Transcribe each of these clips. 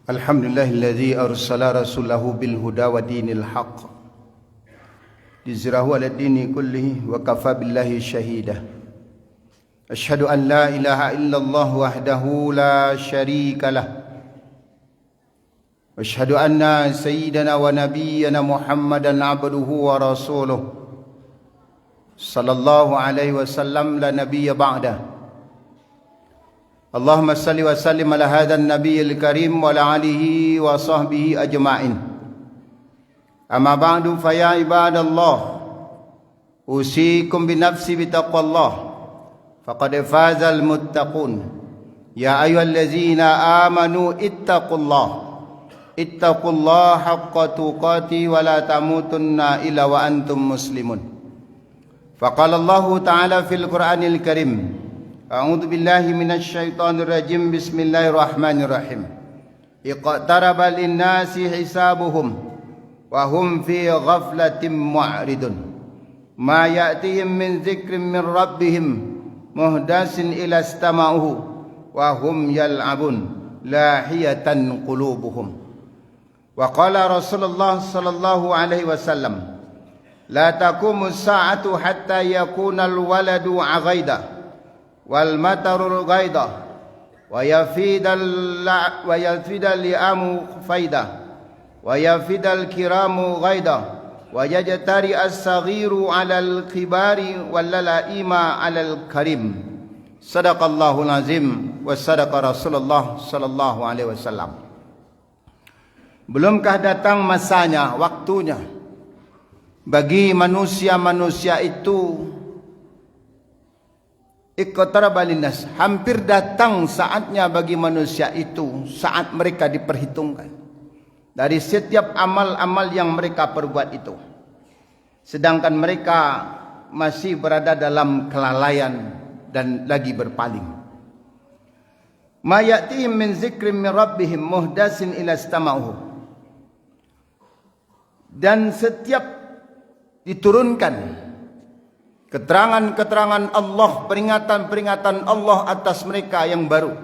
Alhamdulillahilladzi arsala rasulahu bil huda wa dinil haqq liyuzhirahu 'ala dini kullihi wa kafa billahi shahida. Asyhadu an la ilaha illallah wahdahu la syarika lah. Wa asyhadu anna sayyidana wa nabiyyana Muhammadan 'abduhu wa rasuluh. Sallallahu alaihi wasallam la nabiyya ba'dah. Allahumma salli wa sallim ala hadzal nabiyil karim wa ala alihi wa sahbihi ajma'in. Amma ba'du fa ya ibadallah, usikum bi nafsi bi taqwallah faqad fazal muttaqun. Ya ayyuhallazina amanu ittaqullaha haqqa tuqati wa la tamutunna illa wa antum muslimun. Faqala Allah ta'ala fil Qur'anil Karim, A'udzu billahi minasy syaithanir rajim. Bismillahirrahmanirrahim. Iqtaraba lin-nasi hisabuhum wa hum fi ghaflatin mu'ridun. Ma ya'tihim min dzikrin min rabbihim muhdatsin ila istama'uhu wa hum yal'abun lahiyatan qulubuhum. Wa qala Rasulullah sallallahu alaihi wasallam, la taqumu as-sa'atu hatta yakuna al-waladu 'aghaida wal matarul ghaida wa yafidal li'amu faida wa yafidal kiramu ghaida wa yajtari as-saghiru 'alal kibari wal la'ima 'alal karim. Sadaqallahul azim wa sadaqa Rasulullah sallallahu alaihi wasallam. Belumkah datang masanya, waktunya bagi manusia-manusia itu, iqtaraba linnas, hampir datang saatnya bagi manusia itu, saat mereka diperhitungkan dari setiap amal-amal yang mereka perbuat itu, sedangkan mereka masih berada dalam kelalaian dan lagi berpaling. Ma ya'tihim min dzikrin min rabbihim muhdatsin ila istama'uhu, dan setiap diturunkan keterangan-keterangan Allah, peringatan-peringatan Allah atas mereka yang baru,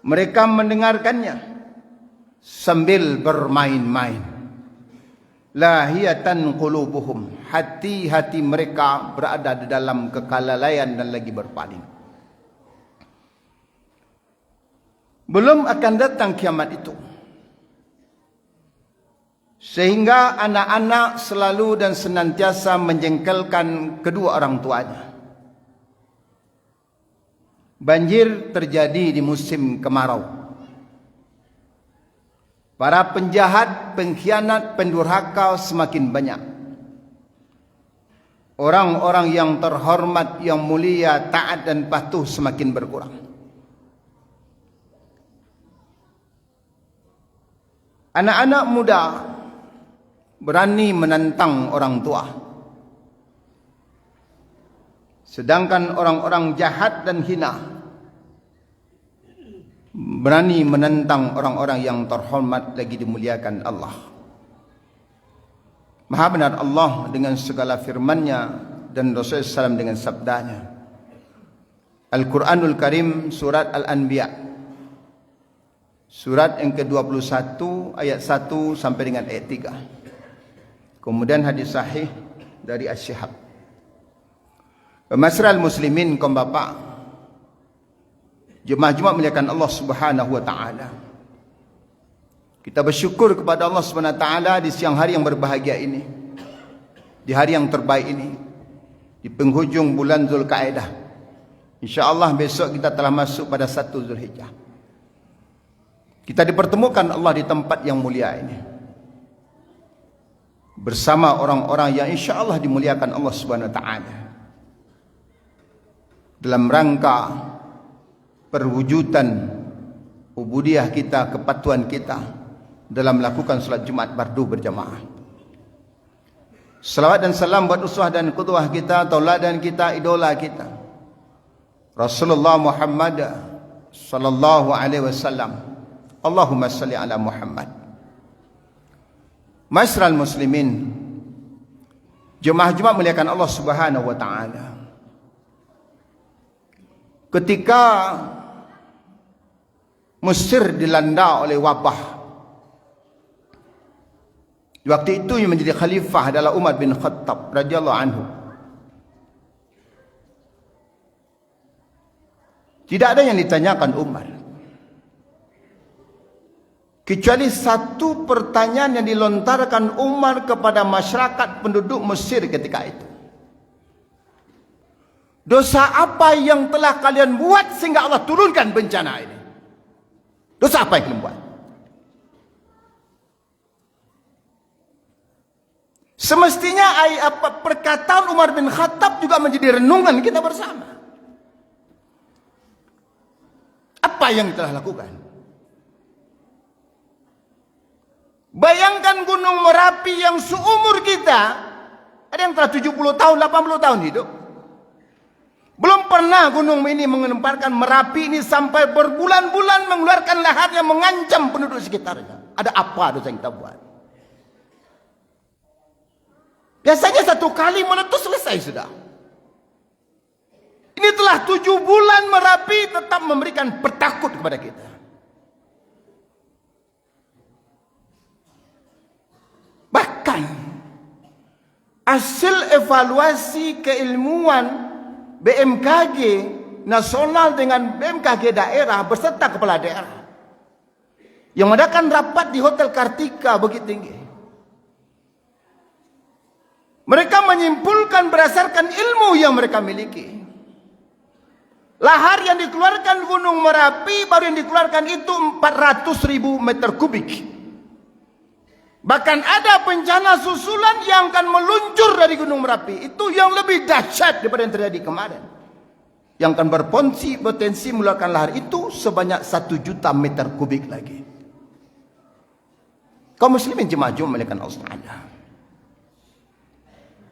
mereka mendengarkannya sambil bermain-main. Lahiyatan qulubuhum, hati-hati mereka berada di dalam kelalaian dan lagi berpaling. Belum akan datang kiamat itu, sehingga anak-anak selalu dan senantiasa menjengkelkan kedua orang tuanya. Banjir terjadi di musim kemarau. Para penjahat, pengkhianat, pendurhaka semakin banyak. Orang-orang yang terhormat, yang mulia, taat dan patuh semakin berkurang. Anak-anak muda berani menantang orang tua, sedangkan orang-orang jahat dan hina berani menentang orang-orang yang terhormat lagi dimuliakan Allah. Maha benar Allah dengan segala firman-Nya dan Rasulullah SAW dengan sabdanya. Al-Quranul Karim, surat Al-Anbiya, surat yang ke-21 ayat 1 sampai dengan ayat 3. Kemudian hadis sahih dari Asy-Syihab. Masral muslimin, kaum bapa, jemaah Jumat muliakan Allah Subhanahu wa taala. Kita bersyukur kepada Allah Subhanahu wa taala di siang hari yang berbahagia ini, di hari yang terbaik ini, di penghujung bulan Zulkaidah. Insyaallah besok kita telah masuk pada 1 Zulhijjah. Kita dipertemukan Allah di tempat yang mulia ini bersama orang-orang yang insya-Allah dimuliakan Allah Subhanahu wa taala, dalam rangka perwujudan ubudiyah kita, kepatuhan kita dalam melakukan salat Jumat fardu berjamaah. Salawat dan salam buat uswah dan qudwah kita, tauladan kita, idola kita, Rasulullah Muhammad sallallahu alaihi wasallam. Allahumma salli ala Muhammad. Masyarul muslimin, jemaah Jumat muliakan Allah Subhanahu wa taala. Ketika Mesir dilanda oleh wabah. Di waktu itu yang menjadi khalifah adalah Umar bin Khattab radhiyallahu anhu. Tidak ada yang ditanyakan Umar, kecuali satu pertanyaan yang dilontarkan Umar kepada masyarakat penduduk Mesir ketika itu. Dosa apa yang telah kalian buat sehingga Allah turunkan bencana ini? Dosa apa yang kalian buat? Semestinya perkataan Umar bin Khattab juga menjadi renungan kita bersama. Apa yang telah lakukan? Bayangkan Gunung Merapi yang seumur kita, ada yang telah 70 tahun, 80 tahun hidup. Belum pernah gunung ini mengemparkan Merapi ini sampai berbulan-bulan mengeluarkan lahar yang mengancam penduduk sekitarnya. Ada apa dosa yang kita buat? Biasanya satu kali meletus selesai sudah. Ini telah 7 bulan Merapi tetap memberikan petakut kepada kita. Bahkan hasil evaluasi keilmuan BMKG nasional dengan BMKG daerah beserta kepala daerah yang mengadakan rapat di Hotel Kartika Bukit Tinggi. Mereka menyimpulkan berdasarkan ilmu yang mereka miliki. Lahar yang dikeluarkan Gunung Merapi baru yang dikeluarkan itu 400.000 meter kubik. Bahkan ada bencana susulan yang akan meluncur dari Gunung Merapi. Itu yang lebih dahsyat daripada yang terjadi kemarin. Yang akan berpotensi mengeluarkan lahar itu sebanyak 1 juta meter kubik lagi. Kaum muslimin jemaah Jumat Allah Ta'ala.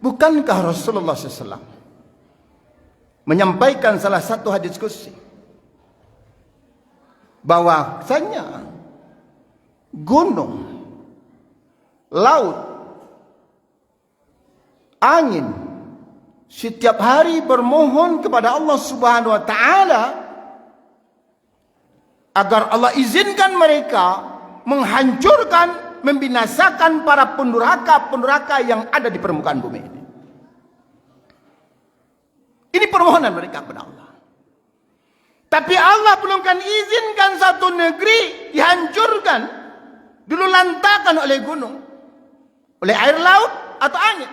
Bukankah Rasulullah SAW menyampaikan salah satu hadis qudsi bahwasanya gunung, laut, angin setiap hari bermohon kepada Allah Subhanahu wa taala agar Allah izinkan mereka menghancurkan, membinasakan para pendurhaka-pendurhaka yang ada di permukaan bumi ini. Ini permohonan mereka kepada Allah. Tapi Allah belum kan izinkan satu negeri dihancurkan, dulu lantakan oleh gunung, oleh air laut atau angin.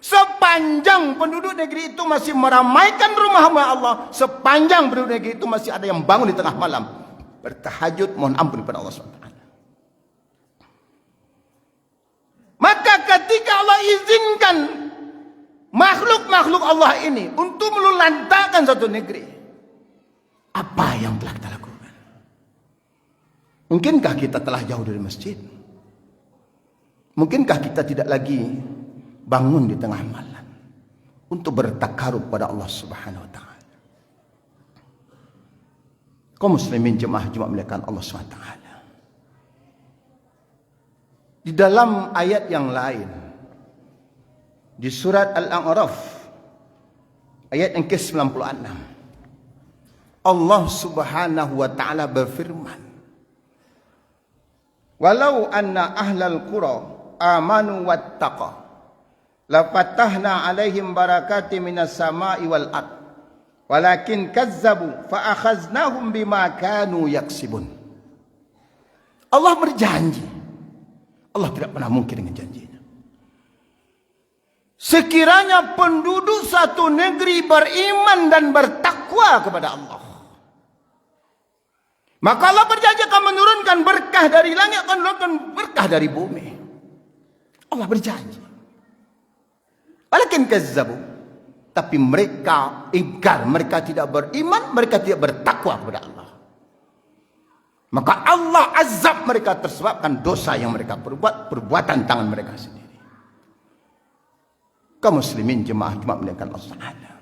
Sepanjang penduduk negeri itu masih meramaikan rumah-rumah Allah, sepanjang penduduk negeri itu masih ada yang bangun di tengah malam bertahajud mohon ampun kepada Allah SWT. Maka ketika Allah izinkan makhluk-makhluk Allah ini untuk melulantakkan satu negeri, apa yang telah kita lakukan? Mungkinkah kita telah jauh dari masjid? Mungkinkah kita tidak lagi bangun di tengah malam untuk bertakarub pada Allah Subhanahu wa taala? Kaum muslimin jemaah Jumat muliakan Allah Subhanahu wa taala. Di dalam ayat yang lain di surat Al-A'raf ayat yang ke-96, Allah Subhanahu wa taala berfirman, "Walau anna ahlal qura amanu wattaqa la fatahna 'alaihim barakatin minas sama'i wal ard walakin kazzabu fa akhaznahum bima kanu yaksibun." Allah berjanji, Allah tidak pernah mungkin dengan janjinya. Sekiranya penduduk satu negeri beriman dan bertakwa kepada Allah, maka Allah berjanji akan menurunkan berkah dari langit, akan menurunkan berkah dari bumi. Allah berjanji. Walakin kazzabu, tapi mereka ingkar, mereka tidak beriman, mereka tidak bertakwa kepada Allah. Maka Allah azab mereka tersebabkan dosa yang mereka perbuat, perbuatan tangan mereka sendiri. Kaum muslimin jemaah Jumat muliakan Allah Ta'ala,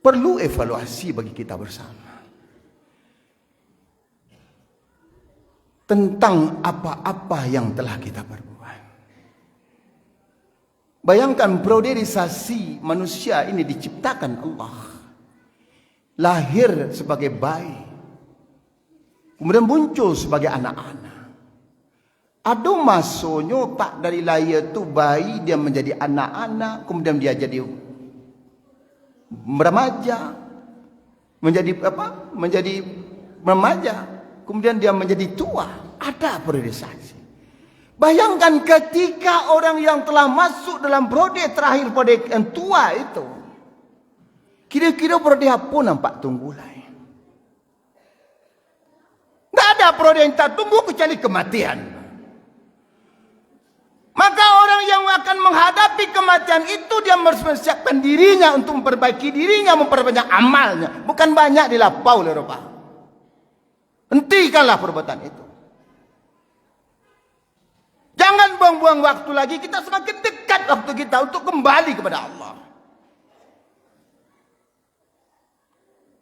perlu evaluasi bagi kita bersama tentang apa-apa yang telah kita perbuat. Bayangkan prodirisasi manusia ini diciptakan Allah, lahir sebagai bayi, Kemudian muncul sebagai anak-anak. Ada masanya tak dari lahir tu bayi dia menjadi anak-anak, kemudian dia jadi remaja, menjadi apa? Menjadi remaja, kemudian dia menjadi tua. Ada periodisasi. Bayangkan ketika orang yang telah masuk dalam periode terakhir periode yang tua itu, kira-kira periode apa nampak tunggulai? Tak ada periode yang tak tunggu kecuali kematian. Maka orang yang akan menghadapi kematian itu dia harus mempersiapkan dirinya untuk memperbaiki dirinya, memperbanyak amalnya. Bukan banyak dilapau oleh Eropa. Hentikanlah perbuatan itu. Jangan buang-buang waktu lagi. Kita semakin dekat waktu kita untuk kembali kepada Allah.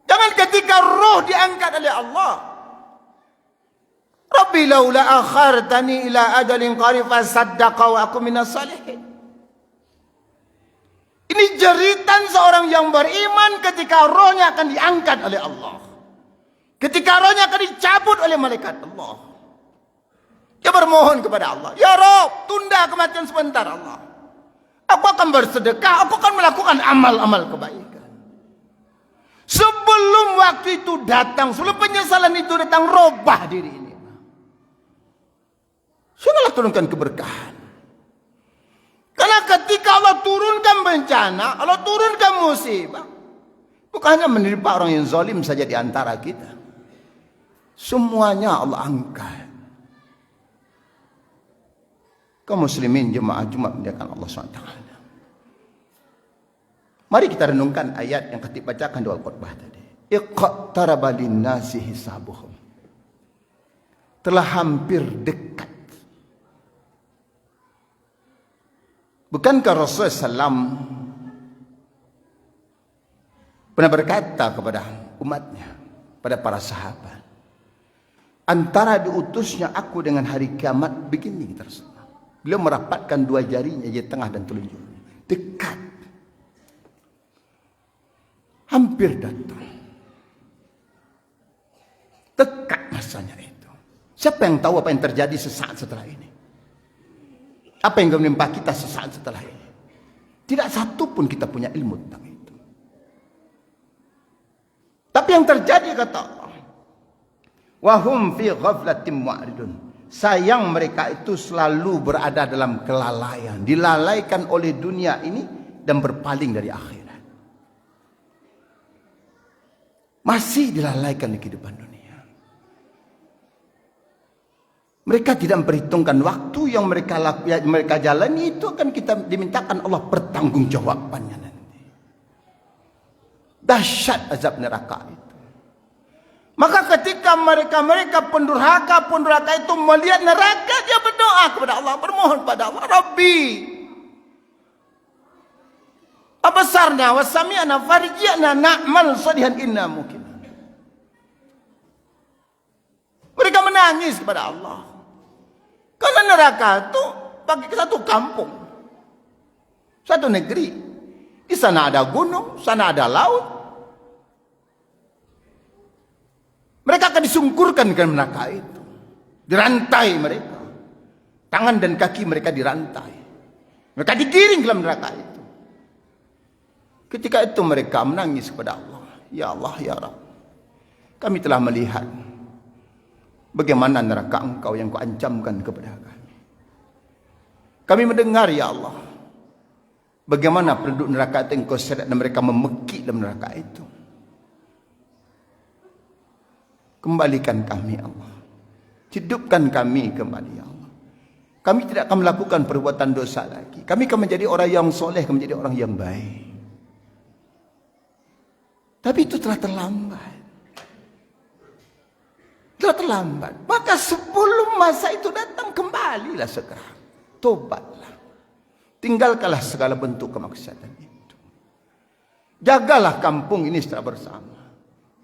Jangan ketika roh diangkat oleh Allah. Rabbi laula akhartani ila ajalin qarib fasaddaqa wa aku minas salihin. Ini jeritan seorang yang beriman ketika rohnya akan diangkat oleh Allah. Ketika rohnya akan dicabut oleh malaikat Allah. Dia bermohon kepada Allah, ya Rabb, tunda kematian sebentar Allah. Aku akan bersedekah, aku akan melakukan amal-amal kebaikan. Sebelum waktu itu datang, sebelum penyesalan itu datang, robah diri ini. Janganlah turunkan keberkahan. Karena ketika Allah turunkan bencana, Allah turunkan musibah, bukan hanya menimpa orang yang zalim saja di antara kita. Semuanya Allah angkat. Kaum muslimin jemaah Jumat muliakan Allah SWT. Mari kita renungkan ayat yang ketika bacakan doa khutbah tadi. Iqtaraba linnasi hisabuhum. Telah hampir dekat. Bukankah Rasulullah SAW pernah berkata kepada umatnya, pada para sahabat, antara diutusnya aku dengan hari kiamat begini tersebut. Beliau merapatkan dua jarinya di tengah dan telunjuk. Dekat. Hampir datang. Dekat masanya itu. Siapa yang tahu apa yang terjadi sesaat setelah ini? Apa yang menimpa kita sesaat setelah ini? Tidak satu pun kita punya ilmu tentang itu. Tapi yang terjadi kata Allah, wahum fi ghaflatin mu'ridun. Sayang mereka itu selalu berada dalam kelalaian, dilalaikan oleh dunia ini dan berpaling dari akhirat. Masih dilalaikan di kehidupan dunia. Mereka tidak memperhitungkan waktu yang mereka jalani itu akan kita dimintakan Allah pertanggungjawabannya nanti. Dahsyat azab neraka itu. Maka ketika mereka pendurhaka itu melihat neraka, dia berdoa kepada Allah, bermohon kepada Allah, Rabbi, abasarna wa sami'na farji'na na'mal salihan inna mungkin. Mereka menangis kepada Allah. Karena neraka itu bagi satu kampung, satu negeri. Di sana ada gunung, sana ada laut. Mereka akan disungkurkan ke neraka itu. Dirantai mereka. Tangan dan kaki mereka dirantai. Mereka digiring ke dalam neraka itu. Ketika itu mereka menangis kepada Allah. Ya Allah, ya Rabb. Kami telah melihat bagaimana neraka Engkau yang Kau ancamkan kepada kami. Kami mendengar, ya Allah, bagaimana penduduk neraka itu Engkau seret dan mereka memekik dalam neraka itu. Kembalikan kami, Allah. Hidupkan kami kembali, ya Allah. Kami tidak akan melakukan perbuatan dosa lagi. Kami akan menjadi orang yang soleh, akan menjadi orang yang baik. Tapi itu telah terlambat. Telah terlambat. Maka sebelum masa itu datang, kembalilah segera. Tobatlah. Tinggalkanlah segala bentuk kemaksiatan itu. Jagalah kampung ini secara bersama.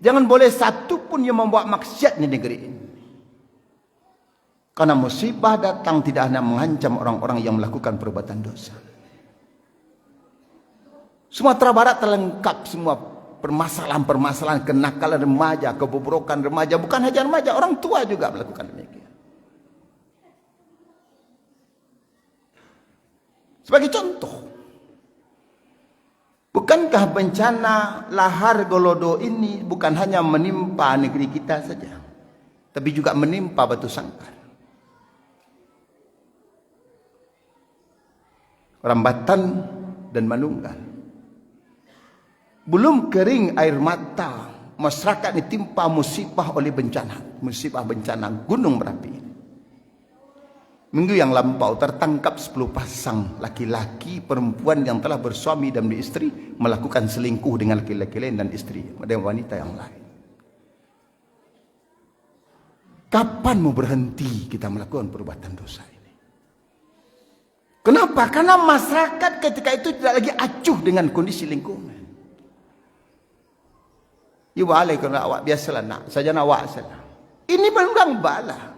Jangan boleh satu pun yang membuat maksiat di negeri ini. Karena musibah datang tidak hanya mengancam orang-orang yang melakukan perbuatan dosa. Sumatera Barat terlengkap semua permasalahan-permasalahan kenakalan remaja, kebobrokan remaja, bukan hanya remaja, orang tua juga melakukan demikian. Sebagai contoh, bukankah bencana lahar Golodo ini bukan hanya menimpa negeri kita saja, tapi juga menimpa Batu Sangkar, Rambatan dan Manunggal. Belum kering air mata, masyarakat ditimpa musibah oleh bencana, musibah bencana Gunung Merapi. Minggu yang lampau tertangkap 10 pasang laki-laki perempuan yang telah bersuami dan beristri melakukan selingkuh dengan laki-laki lain dan istri dan wanita yang lain. Kapan mau berhenti kita melakukan perbuatan dosa ini? Kenapa? Karena masyarakat ketika itu tidak lagi acuh dengan kondisi lingkungan. Ya boleh kalau awak biasalah nak, saja nak awak salah. Ini berulang bala.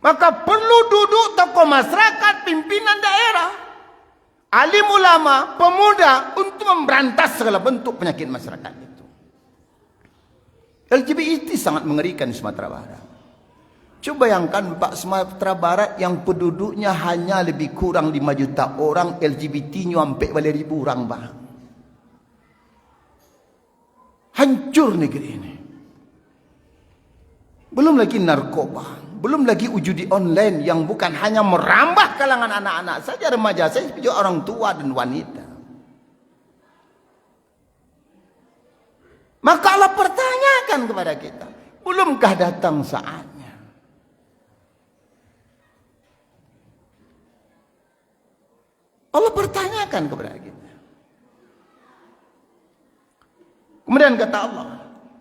Maka perlu duduk tokoh masyarakat, pimpinan daerah, alim ulama, pemuda untuk memberantas segala bentuk penyakit masyarakat itu. LGBT sangat mengerikan di Sumatera Barat. Coba bayangkan Pak, Sumatera Barat yang penduduknya hanya lebih kurang 5 juta orang, LGBT-nya sampai balik ribu orang, Pak. Hancur negeri ini. Belum lagi narkoba, belum lagi judi online yang bukan hanya merambah kalangan anak-anak saja, remaja saja, tapi juga orang tua dan wanita. Maka Allah pertanyakan kepada kita, belumkah datang saatnya? Allah pertanyakan kepada kita. Kemudian kata Allah,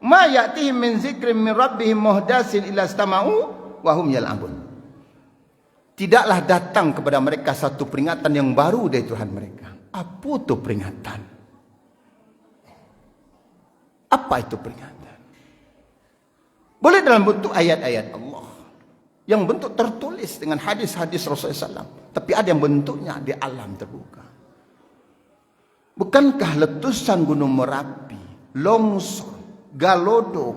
ma ya'tihim min zikrin min rabbihim muhdatsin illa istama'u wa hum yal'abun. Tidaklah datang kepada mereka satu peringatan yang baru dari Tuhan mereka. Apa itu peringatan? Apa itu peringatan? Boleh dalam bentuk ayat-ayat Allah, yang bentuk tertulis dengan hadis-hadis Rasulullah SAW, tapi ada yang bentuknya di alam terbuka. Bukankah letusan Gunung Merapi, longsor, Galodo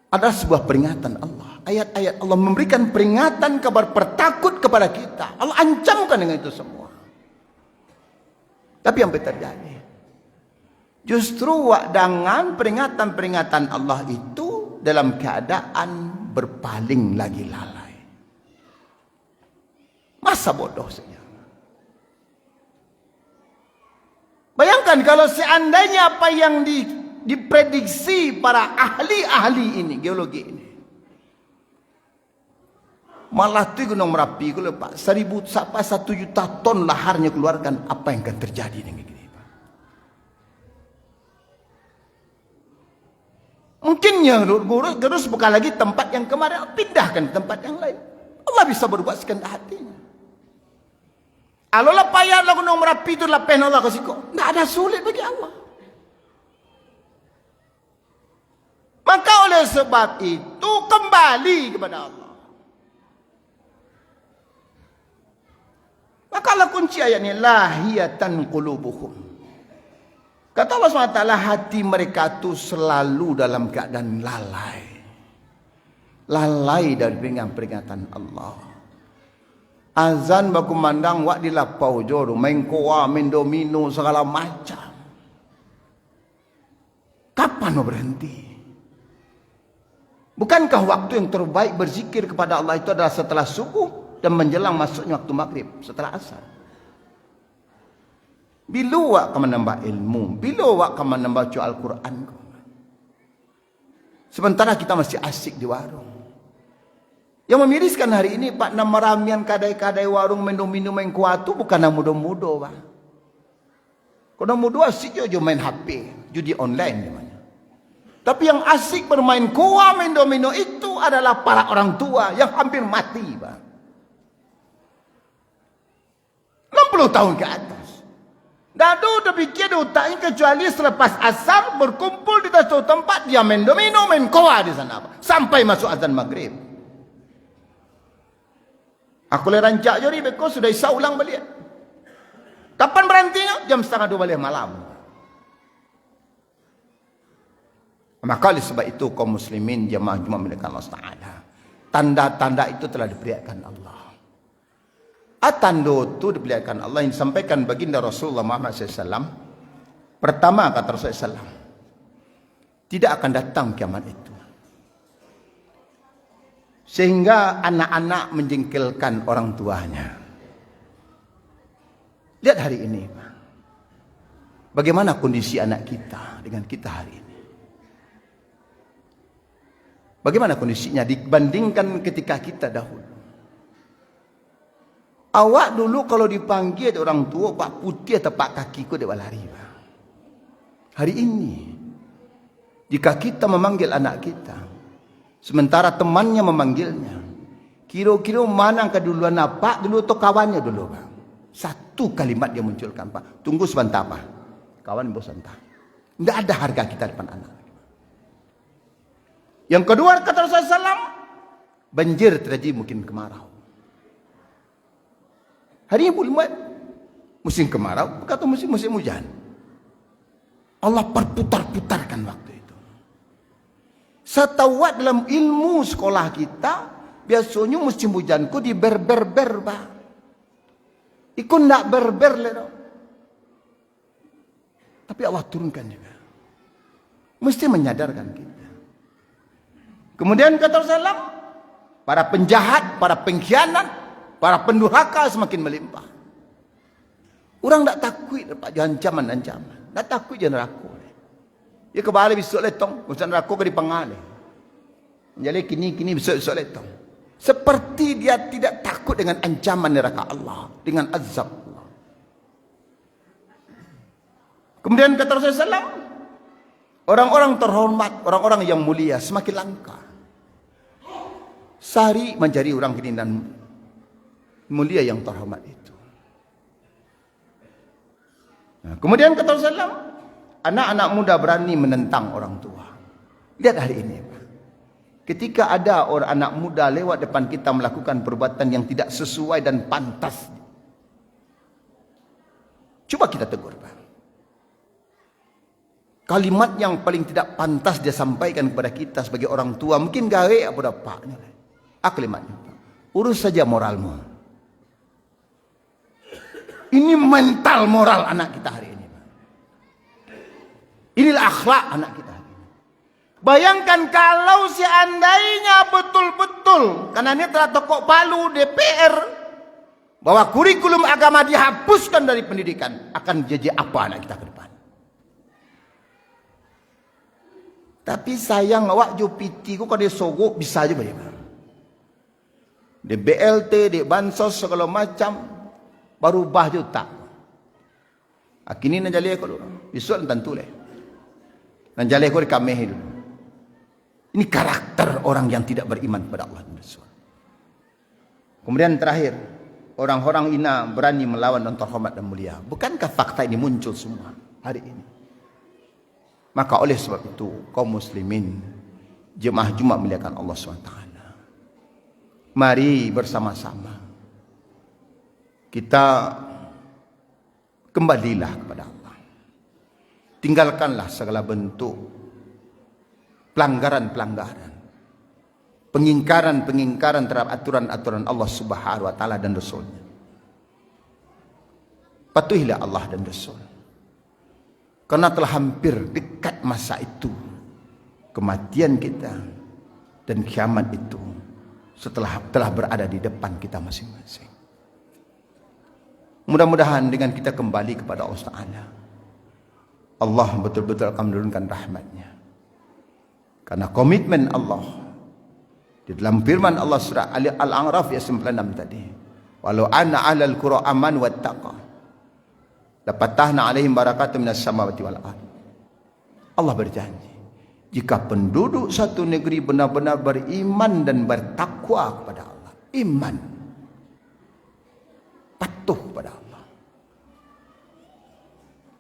adalah sebuah peringatan Allah? Ayat-ayat Allah memberikan peringatan, kabar pertakut kepada kita. Allah ancamkan dengan itu semua. Tapi yang terjadi, justru dengan peringatan-peringatan Allah itu dalam keadaan berpaling lagi lalai. Masa bodoh saja. Bayangkan kalau seandainya apa yang diprediksi para ahli-ahli ini, geologi ini, malah tu Gunung Merapi kalau Pak 1 juta ton laharnya keluarkan, apa yang akan terjadi dengan ini, Pak? Mungkinnya terus bukan lagi tempat yang kemarin, pindahkan tempat yang lain. Allah bisa berbuat sekehendak hatinya. Alolah payahlah Gunung Merapi itu lapen Allah kasih kau. Tidak ada sulit bagi Allah. Maka oleh sebab itu kembali kepada Allah. Maka Allah kunci ayat ini, lahiyatan qulubuhum. Kata Allah SWT, hati mereka itu selalu dalam keadaan lalai. Lalai dari peringatan Allah. Azan berkumandang wak di lapau jodoh, main koa, main domino, segala macam. Kapan mau berhenti? Bukankah waktu yang terbaik berzikir kepada Allah itu adalah setelah subuh dan menjelang masuknya waktu maghrib, setelah asar? Bila wak kamu menambah ilmu, bila wak kamu menambah Al-Quran? Sementara kita masih asik di warung. Yang memiriskan hari ini Pak, nama ramian kadai-kadai warung minum-minum yang kuat itu bukan nama muda-muda, Pak. Kalau muda asik je main HP, judi online namanya. Tapi yang asik bermain kuah, main domino itu adalah para orang tua yang hampir mati, Pak. 60 tahun ke atas. Dadu terfikir di otaknya kecuali selepas asar berkumpul di satu tempat, dia main domino, main kuah di sana, Pak. Sampai masuk azan maghrib. Aku boleh rancak je ni, because sudah isya ulang balik. Kapan berhentinya? Jam 1:30 malam. Maka oleh sebab itu kaum muslimin jemaah Jumat milik Allah Taala, tanda-tanda itu telah diperlihatkan Allah. Tanda itu diperlihatkan Allah yang disampaikan baginda Rasulullah Muhammad SAW. Pertama kata Rasulullah SAW, tidak akan datang kiamat itu sehingga anak-anak menjengkelkan orang tuanya. Lihat hari ini, bagaimana kondisi anak kita dengan kita hari ini. Bagaimana kondisinya dibandingkan ketika kita dahulu. Awak dulu kalau dipanggil orang tua, Pak Putih atau Pak Kakiku, dia lari. Hari ini, jika kita memanggil anak kita, sementara temannya memanggilnya, kira-kira mana keduluan Pak dulu atau kawannya dulu, Pak? Satu kalimat dia munculkan, Pak. Tunggu sebentar, Pak. Kawan bosan, Pak. Tidak ada harga kita depan anak. Yang kedua kata Rasulullah SAW, banjir terjadi mungkin kemarau. Hari ini bulan musim kemarau, kata musim hujan. Allah perputar-putarkan waktu itu. Setahu dalam ilmu sekolah kita, biasanya musim hujanku di ber-ber-ber, Pak. Ikut nak ber-ber lho. Tapi Allah turunkan juga. Mesti menyadarkan kita. Kemudian kata Rasulullah, para penjahat, para pengkhianat, para pendurhaka semakin melimpah. Orang tak takut dapat ancaman-ancaman. Tak takut je neraka. Dia kembali besok letong, urusan neraka ke dipanggil. Jadi kini besok letong. Seperti dia tidak takut dengan ancaman neraka Allah, dengan azab Allah. Kemudian kata Rasulullah SAW, orang-orang terhormat, orang-orang yang mulia semakin langka. Sehari menjadi orang kini dan mulia yang terhormat itu. Nah, kemudian kata Rasulullah, anak-anak muda berani menentang orang tua. Lihat hari ini, Pak. Ketika ada orang anak muda lewat depan kita melakukan perbuatan yang tidak sesuai dan pantas, coba kita tegur, Pak. Kalimat yang paling tidak pantas dia sampaikan kepada kita sebagai orang tua, mungkin gawe apa dapatnya. Kalimatnya, Pak. Urus saja moralmu. Ini mental moral anak kita hari ini, Pak. Inilah akhlak anak kita hari ini. Bayangkan kalau seandainya betul-betul, karena ini telah ketok palu DPR, bahwa kurikulum agama dihapuskan dari pendidikan, akan jadi apa anak kita ke depan? Tapi sayang awak jo PT ku kalau dia sogok bisa aja bayar. Di BLT, di bansos segala macam, baru bah je tak. Kini nak jalih aku dulu. Besok tentu leh. Nak jalih aku di kameh dulu. Ini karakter orang yang tidak beriman kepada Allah dan Rasul. Kemudian terakhir, orang-orang ina berani melawan dan terhormat dan mulia. Bukankah fakta ini muncul semua hari ini? Maka oleh sebab itu, kaum muslimin, jemaah Jumat muliakan Allah SWT. Mari bersama-sama kita kembalilah kepada Allah. Tinggalkanlah segala bentuk pelanggaran-pelanggaran, pengingkaran-pengingkaran terhadap aturan-aturan Allah Subhanahu wa taala dan Rasul-Nya. Patuhilah Allah dan Rasul. Karena telah hampir dekat masa itu, kematian kita dan kiamat itu telah berada di depan kita masing-masing. Mudah-mudahan dengan kita kembali kepada Allah Ta'ala, Allah betul-betul akan menurunkan rahmat-Nya. Karena komitmen Allah di dalam firman Allah surah Al-A'raf ayat 96 tadi, walau anna ahlal qura aman wattaqa lapatahna alaihim barakatun minas samawati wal ardh. Allah berjanji, jika penduduk satu negeri benar-benar beriman dan bertakwa kepada Allah, iman, patuh kepada Allah,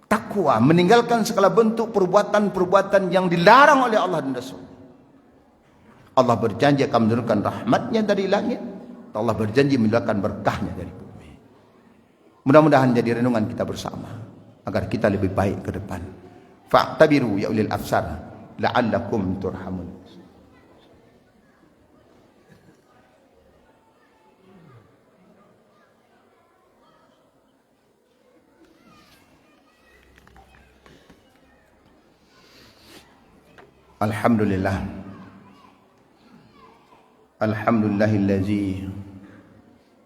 takwa, meninggalkan segala bentuk perbuatan-perbuatan yang dilarang oleh Allah dan Rasul, Allah berjanji akan menurunkan rahmat-Nya dari langit. Allah berjanji menurunkan berkah-Nya dari bumi. Mudah-mudahan jadi renungan kita bersama agar kita lebih baik ke depan. Fa'tabiru ya ulil absar. la'allakum turhamun. Alhamdulillah. Alhamdulillahillazi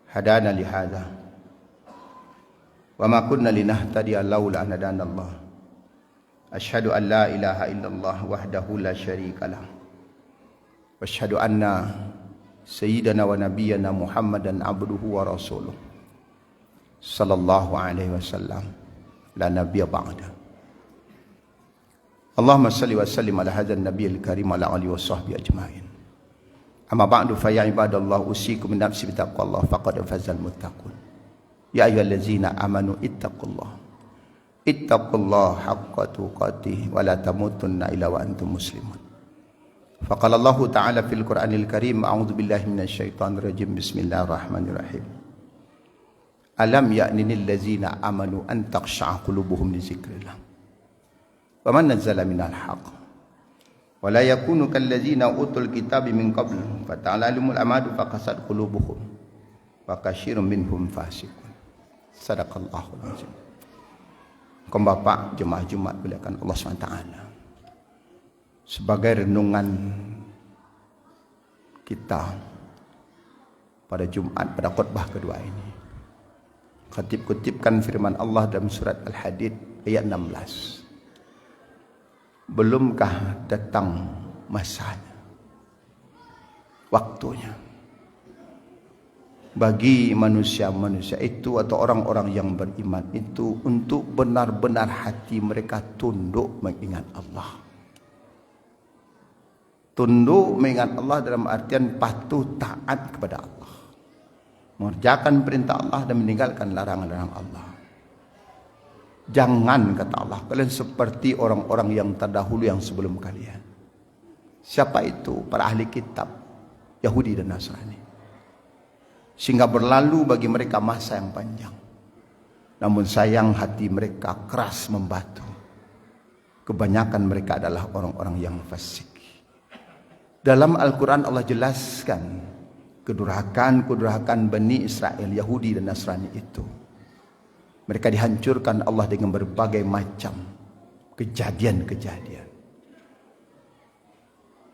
hadana li hadza wa ma kunna linahtadiya laula an hadana Allah. Asyhadu an la ilaha illallah wahdahu la syarika lah. Wa asyhadu anna sayyidana wa nabiyyana Muhammadan abduhu wa rasuluh. Sallallahu alaihi wasallam. La nabiyya ba'da. Allahumma salli wa sallim ala hadzal nabiyil karim ala alihi washabbihi ajmain. Amma ba'du fa ya ibadallah usikum min nafsi bittaqwallah faqad fazal muttaqun. Ya ayyuhallazina amanu ittaqullah. Ittaqullah haqqa tuqatih wa la tamutunna illa wa antum muslimun. Faqala Allah ta'ala fil Qur'anil Karim a'udzu billahi minasyaitonir rajim bismillahirrahmanirrahim. Alam ya'ni lil ladzina amanu an takhsha'a qulubuhum li dzikrillah. Wa man nazzala minal haqq wa la yakunu kal ladzina utul kitaba min qabl fa ta'alamul amadu faqasad qulubuhum wa katsirun minhum fasiqun. Sadaqallahul azim. Kaum bapak jemaah Jumat dimuliakan Allah SWT, sebagai renungan kita pada Jumat pada khutbah kedua ini, khatib kutipkan firman Allah dalam surat Al-Hadid ayat 16. Belumkah datang masanya, waktunya bagi manusia-manusia itu atau orang-orang yang beriman itu untuk benar-benar hati mereka tunduk mengingat Allah. Tunduk mengingat Allah dalam artian patuh taat kepada Allah, mengerjakan perintah Allah dan meninggalkan larangan-larangan Allah. Jangan, kata Allah, kalian seperti orang-orang yang terdahulu yang sebelum kalian. Siapa itu? Para ahli kitab Yahudi dan Nasrani. Sehingga berlalu bagi mereka masa yang panjang. Namun sayang hati mereka keras membatu. Kebanyakan mereka adalah orang-orang yang fasik. Dalam Al-Quran Allah jelaskan kedurhakaan Bani Israel, Yahudi dan Nasrani itu. Mereka dihancurkan Allah dengan berbagai macam kejadian-kejadian.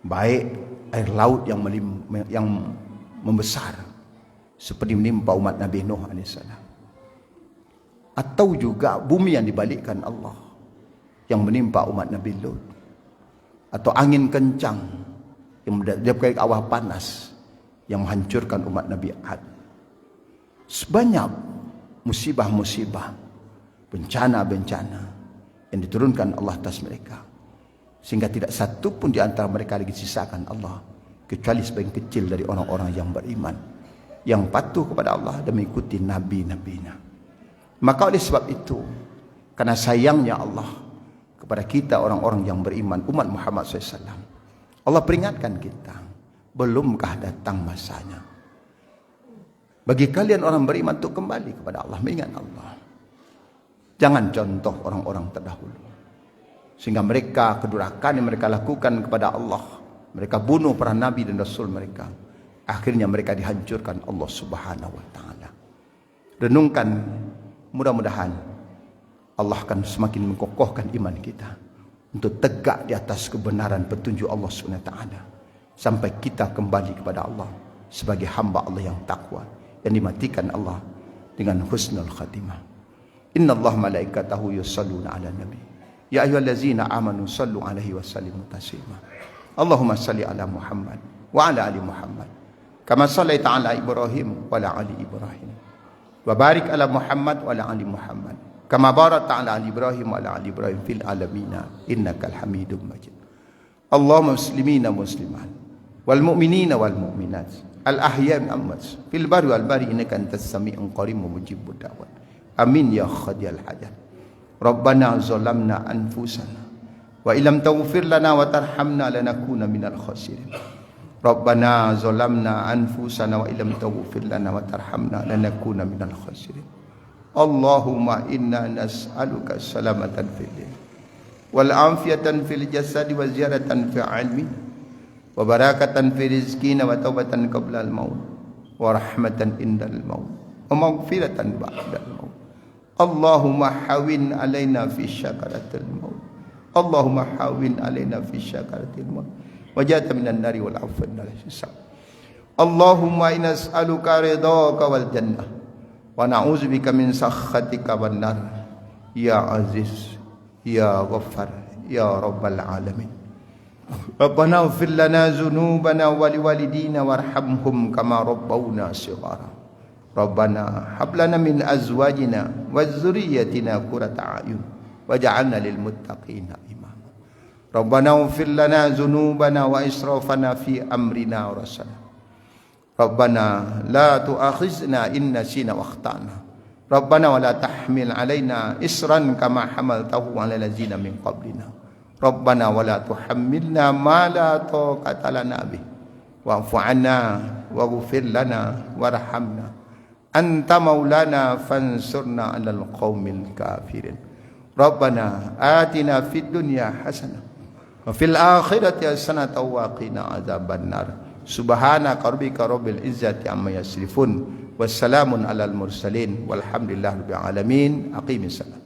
Baik air laut yang membesar seperti menimpa umat Nabi Nuh AS, atau juga bumi yang dibalikkan Allah yang menimpa umat Nabi Lut, atau angin kencang yang menyebabkan awan panas yang menghancurkan umat Nabi Ad. Sebanyak musibah-musibah, bencana-bencana yang diturunkan Allah atas mereka, sehingga tidak satu pun di antara mereka lagi sisakan Allah, kecuali sebagian kecil dari orang-orang yang beriman, yang patuh kepada Allah dan mengikuti nabi-nabinya. Maka oleh sebab itu, karena sayangnya Allah kepada kita orang-orang yang beriman, umat Muhammad SAW, Allah peringatkan kita, belumkah datang masanya bagi kalian orang beriman untuk kembali kepada Allah, mengingat Allah. Jangan contoh orang-orang terdahulu, sehingga mereka kedurhakaan yang mereka lakukan kepada Allah, mereka bunuh para nabi dan rasul mereka, akhirnya mereka dihancurkan Allah Subhanahu wa taala. Renungkan, mudah-mudahan Allah akan semakin menkokohkan iman kita untuk tegak di atas kebenaran petunjuk Allah Subhanahu wa taala sampai kita kembali kepada Allah sebagai hamba Allah yang takwa, yang dimatikan Allah dengan husnul khatimah. Innallaha malaikatahu yusalluna 'alan nabi. Ya ayyuhallazina amanu sallu 'alaihi wa sallimu taslima. Allahumma salli 'ala Muhammad wa 'ala ali Muhammad kama shallaita 'ala Ibrahim wa 'ala ali Ibrahim. Wa barik 'ala Muhammad wa 'ala ali Muhammad kama barakta 'ala ali Ibrahim wa 'ala ali Ibrahim fil alamin innakal Hamidum Majid. Allahumma muslimina muslimat wal mu'minina wal mu'minat al-ahya' amwat fil barri wal bahri innaka antas sami'un qarib mujibud da'wat. Amin ya khadiyal hajat. Rabbana zalamna anfusana wa illam taghfir lana wa tarhamna lanakuna minal khasirin. Rabbana zalamna anfusana wa illam taghfir lana wa tarhamna lanakuna minal khasirin. Allahumma inna nas'aluka salamatan fid din. wal afiyatan fil jasadi wa ziyaratan fi ilmi wa barakatan fi rizqina wa taubatan qabla al maut wa rahmatan indal maut wa maghfiratan ba'da al maut. Allahumma hawin alaina fi syakaratil maut. Allahumma hawin alaina fi syakaratil maut. Wajata minan nari wal afwan dal hisab. Allahumma inna nas'aluka ridhaka wal jannah wa na'udzubika min sakhatika wan nar. Ya Aziz, Ya Ghaffar, Ya Rabbal Alamin. Rabbana ighfir lana dzunubana wa liwalidina warhamhum kama rabbawna shighara. Rabbana hab lana min azwajina wa dzurriyyatina qurrata a'yun waj'alna lil muttaqina imama. Rabbana ighfir lana dzunubana wa israfana fi amrina wa rabbana. Rabbana la tu'akhizna in nasina wa akhtana. Rabbana wa la tahmil alaina isran kama hamaltahu 'ala allazina min qablina. Rabbana wa la tuhammilna ma la taqata lana bih. Wa'fu 'anna waghfir lana warhamna. Anta maulana fansurna 'alal qaumil kafirin. Rabbana atina fid dunya hasanah wa fil akhirati hasanah wa qina adzabannar. Subhanaka rabbika rabbil izzati amma yasifun. Wassalamun alal mursalin walhamdulillahi rabbil alamin. Aqimissalam.